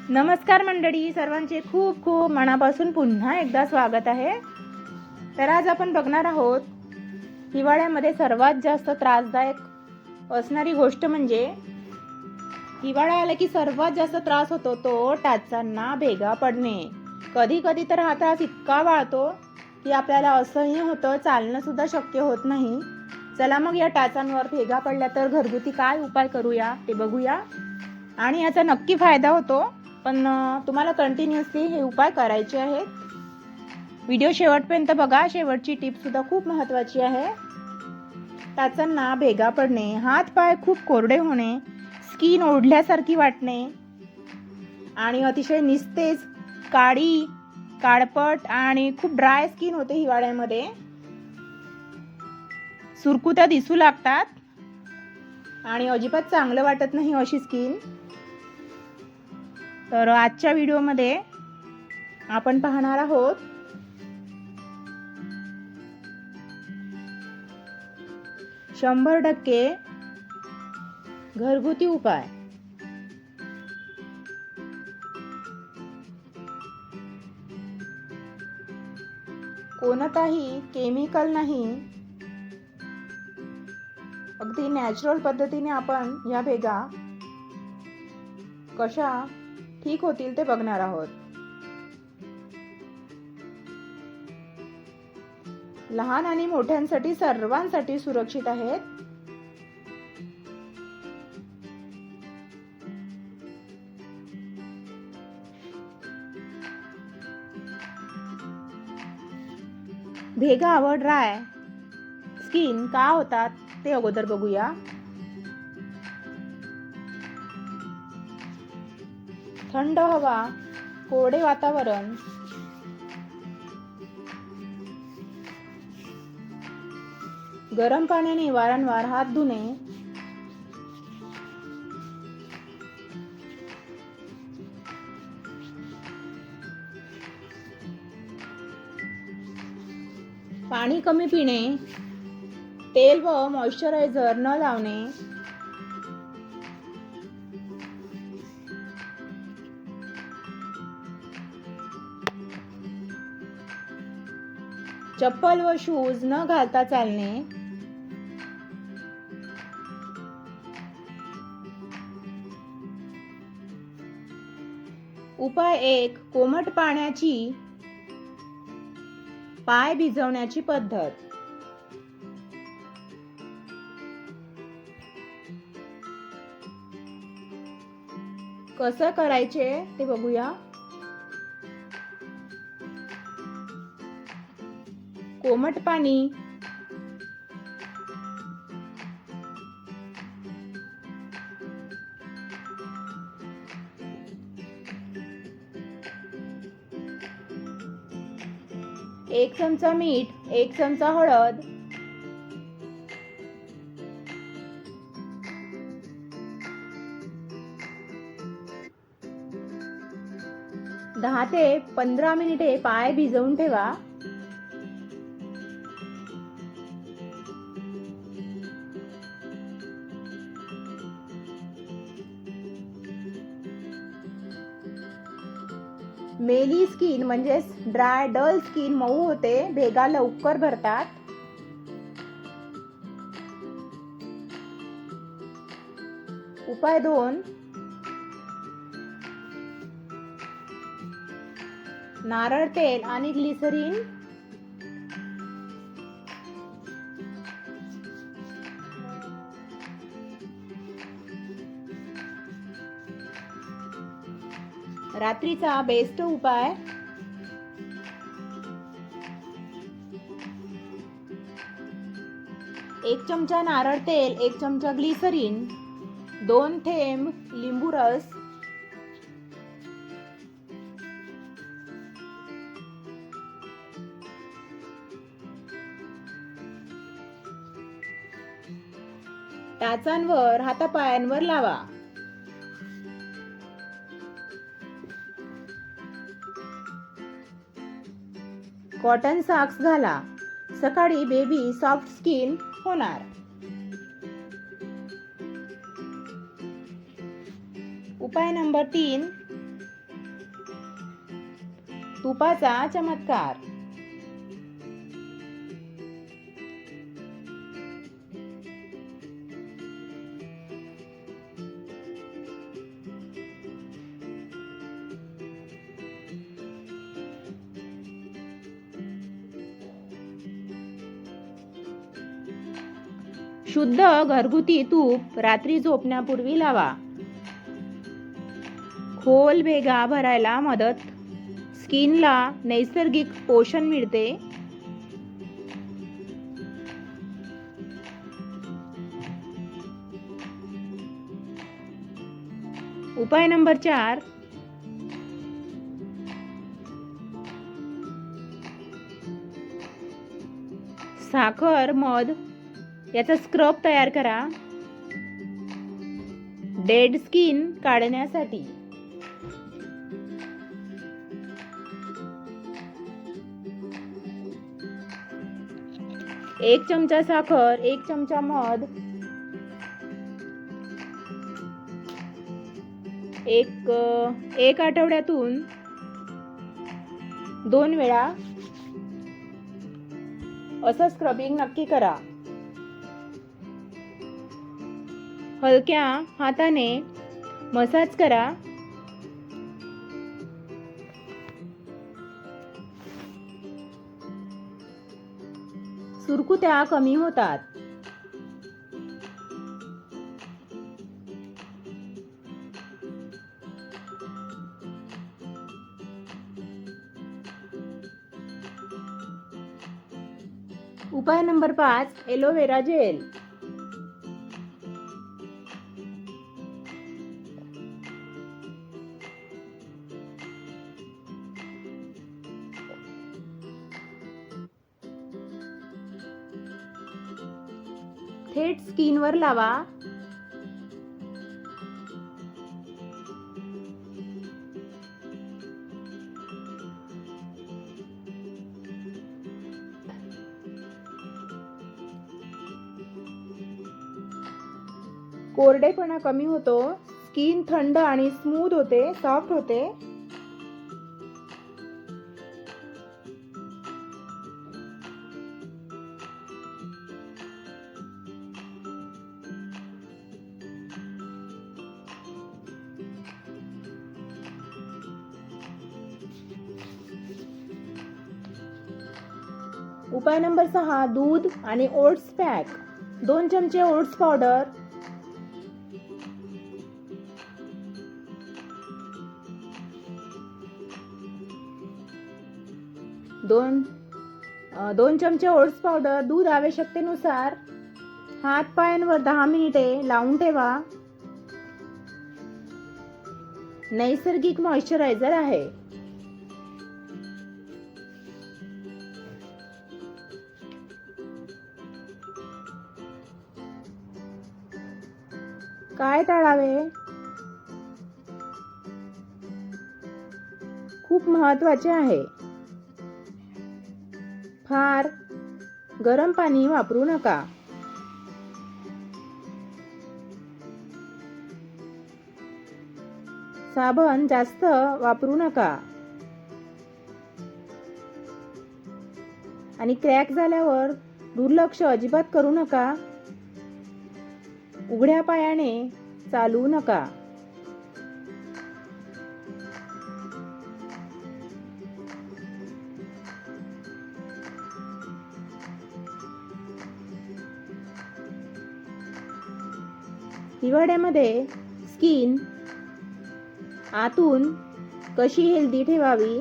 नमस्कार मंडळी, सर्वांचे खूप खूप मनापासून पुन्हा एकदा स्वागत आहे. तर आज आपण बघणार आहोत हिवाळ्यामध्ये सर्वात जास्त त्रासदायक असणारी गोष्ट म्हणजे हिवाळा आला की सर्वात जास्त त्रास होतो तो टाचांना भेगा पडणे. कधी कधी तर हा त्रास इतका वाढतो की आपल्याला असह्य होतं, चालणं सुद्धा शक्य होत नाही. चला मग या टाचांवर भेगा पडल्या तर घरगुती काय उपाय करूया ते बघूया आणि याचा नक्की फायदा होतो. पण तुम्हाला कंटिन्युअसली हे उपाय करायचे आहेत. व्हिडिओ शेवटपर्यंत बघा, शेवटची टिप सुद्धा खूप महत्त्वाची आहे. टाचांना भेगा पडणे, हात पाय खूप कोरडे होणे, स्किन ओढल्यासारखी वाटणे आणि अतिशय निस्तेज काळी काळपट आणि खूप ड्राय स्किन होते हिवाळ्यामध्ये. सुरकुत्या दिसू लागतात आणि अजिबात चांगलं वाटत नाही अशी स्किन. तर आजच्या व्हिडिओमध्ये आपण पाहणार आहोत 100% घरगुती उपाय. कोणताही केमिकल नाही, अगदी नॅचरल पद्धतीने आपण या भेगा कशा ठीक होतील ते बघणार आहोत. लहान आणि मोठ्यांसाठी सर्वांसाठी सुरक्षित आहेत. भेगा व ड्राय स्किन का होतात ते अगोदर बघूया. थंड हवा, कोरडे वातावरण, गरम पाण्याने वारंवार हात धुणे, पाणी कमी पिणे, तेल व मॉइश्चरायझर न लावणे, चप्पल व शूज न घालता चालणे, उपाय 1. कोमट पाण्याची पाय भिजवण्याची पद्धत. कसं करायचे ते बघूया. कोमट पाणी 1 चमचा मीठ, 1 चमचा हळद, दहा ते 15 मिनिटे पाय भिजवून ठेवा. मेली स्किन म्हणजेच ड्राय डल स्किन मऊ होते, भेगा लवकर भरतात. उपाय 2. नारळ तेल आणि ग्लिसरीन. रात्रीचा बेस्ट उपाय. एक चमचा नारळ तेल, 1 चमचा ग्लिसरीन, 2 थेंब लिंबू रस, टाचांवर हातापायांवर लावा. कॉटन सॉक्स घाला. सकाळी बेबी सॉफ्ट स्किन होणार. उपाय नंबर 3. तुपाचा चमत्कार. शुद्ध घरगुती तूप रात्री झोपण्यापूर्वी लावा. खोल भेगा भरायला मदत. स्किनला नैसर्गिक पोषण मिळते. उपाय नंबर 4. साखर मध याचा स्क्रब तयार करा. डेड स्किन काढण्यासाठी. एक चमचा साखर, 1 चमचा मध, एक आठवड्यातून 2 वेळा असं स्क्रबिंग नक्की करा. हलक्या हाताने मसाज करा. सुरकुत्या कमी होतात. उपाय नंबर 5. Aloe vera gel. थेट स्किनवर लावा. कोरडेपणा कमी होतो. स्किन थंड आणि स्मूथ होते, सॉफ्ट होते. उपाय नंबर 6. दूध आणि ओट्स पॅक. 2 चमचे ओट्स पावडर, 2 चमचे ओट्स पावडर, दूध आवश्यकतेनुसार. हात पायांवर 10 मिनिटे लावून ठेवा. नैसर्गिक मॉइश्चरायझर आहे. काय टाळावे? खूप महत्त्वाचे आहे. फार गरम पाणी वापरू नका. साबण जास्त वापरू नका. आणि क्रॅक झाल्यावर दुर्लक्ष अजिबात करू नका. उघड्या पायाने चालू नका. हिवाळ्यामध्ये स्किन आतून कशी हेल्दी ठेवावी?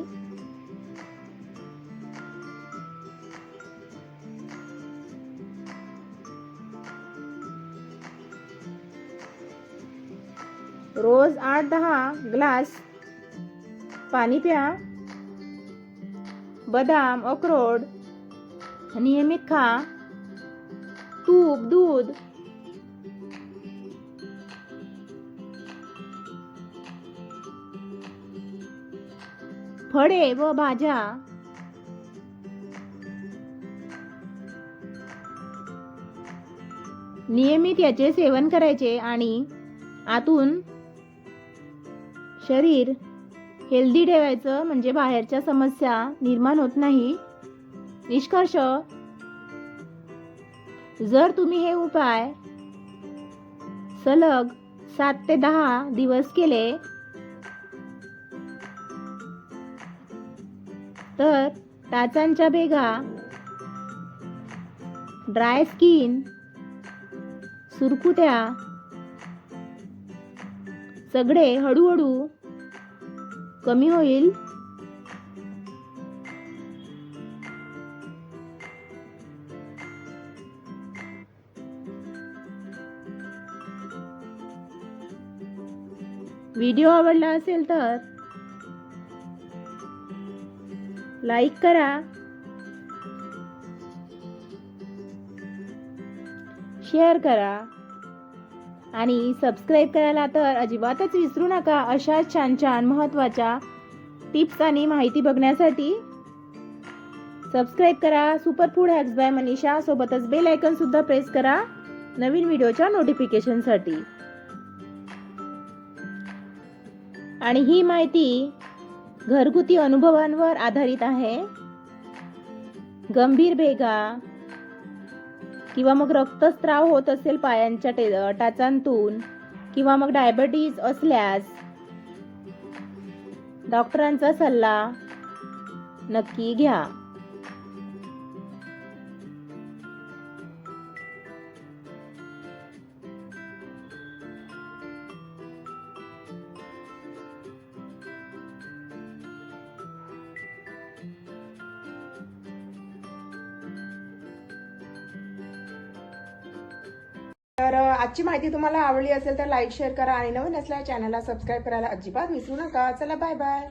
रोज 8-10 ग्लास पाणी प्या. बदाम, अक्रोड नियमित खा. तूप, दूध, फळे व भाज्या नियमित याचे सेवन करायचे आणि आतून शरीर हेल्दी ठेवायचं म्हणजे बाहेरच्या समस्या निर्माण होत नाही. निष्कर्ष, जर तुम्ही हे उपाय सलग 7 ते 10 दिवस केले तर टाचांच्या भेगा, ड्राय स्किन, सुरकुत्या सगळे हळूहळू कमी होईल. व्हिडिओ आवडला असेल तर लाईक करा, शेअर करा आणि सबस्क्राईब करायला तर अजिबातच विसरू नका. अशा छान छान महत्त्वाच्या टिप्स आणि माहिती बघण्यासाठी सबस्क्राईब करा. Super food hacks by Manisha. सोबतच बेल आयकॉन सुद्धा प्रेस करा नवीन व्हिडिओच्या नोटिफिकेशनसाठी. आणि ही माहिती घरगुती अनुभवांवर आधारित आहे. गंभीर भेगा किंवा मग रक्तस्राव होत असेल पायांच्या टाचांतून किंवा मग डायबिटीज असल्यास डॉक्टरांचा सल्ला नक्की घ्या. तर आजची माहिती तुम्हाला आवडली असेल तर लाईक शेअर करा आणि नवीन असल्यास चॅनलला सबस्क्राईब करायला अजिबात विसरू नका. चला बाय बाय.